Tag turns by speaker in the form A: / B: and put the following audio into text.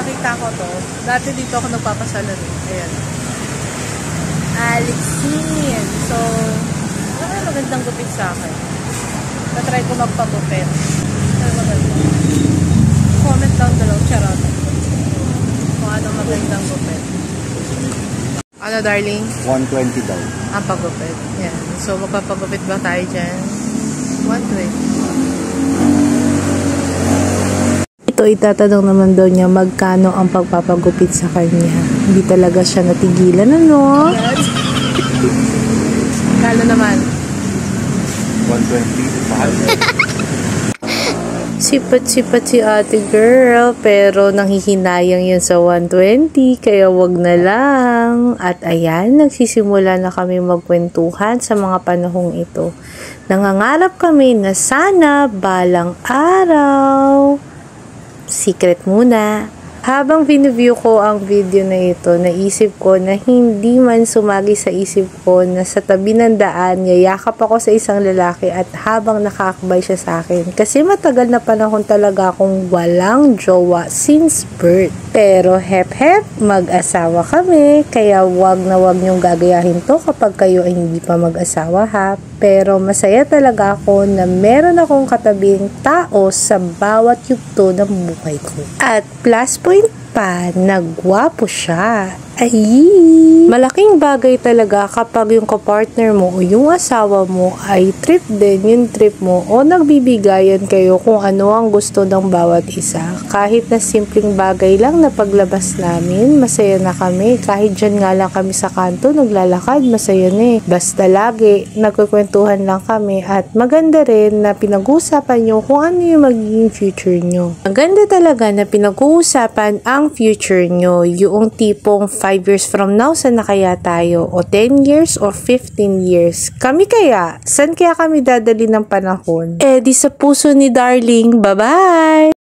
A: nakita ko to. Dati dito ako nagpapasalon eh. Ayan. Alexin. So, magandang gupit sa akin. Natry ko magpagupit. Pero maganda. Comment down below. Charot. Kung ano magandang gupit. Ano, darling?
B: 120 daw.
A: Ang pagupit. Yan. So, magpapagupit ba tayo dyan? 120. Ito, itatanong naman daw niya magkano ang pagpapagupit sa kanya. Hindi talaga siya natigilan, ano? Kano naman?
B: 120. Mahal.
A: Sipat-sipat si ate girl, pero nanghihinayang yun sa 120, kaya wag na lang. At ayan, nagsisimula na kami magkwentuhan sa mga panahong ito. Nangangarap kami na sana balang araw. Secret muna. Habang biniview ko ang video na ito, naisip ko na hindi man sumagi sa isip ko na sa tabi ng daan, yayakap ako sa isang lalaki at habang nakakabay siya sa akin. Kasi matagal na panahon talaga akong walang jowa since birth. Pero hep, mag-asawa kami, kaya wag na wag niyong gagayahin to kapag kayo ay hindi pa mag-asawa ha. Pero masaya talaga ako na meron akong katabing tao sa bawat yugto ng buhay ko. At plus point pa, nagwapo siya. Ay, malaking bagay talaga kapag yung kapartner mo o yung asawa mo ay trip din yung trip mo o nagbibigayan kayo kung ano ang gusto ng bawat isa. Kahit na simpleng bagay lang na paglabas namin, masaya na kami. Kahit dyan nga lang kami sa kanto, naglalakad, masaya na eh. Basta lagi, nagkukwentuhan lang kami at maganda rin na pinag-uusapan nyo kung ano yung magiging future nyo. Maganda talaga na pinag-uusapan ang future nyo, yung tipong 5 years from now, saan na kaya tayo? O 10 years or 15 years? Kami kaya? Saan kaya kami dadali ng panahon? Eh, di sa puso ni darling. Bye-bye!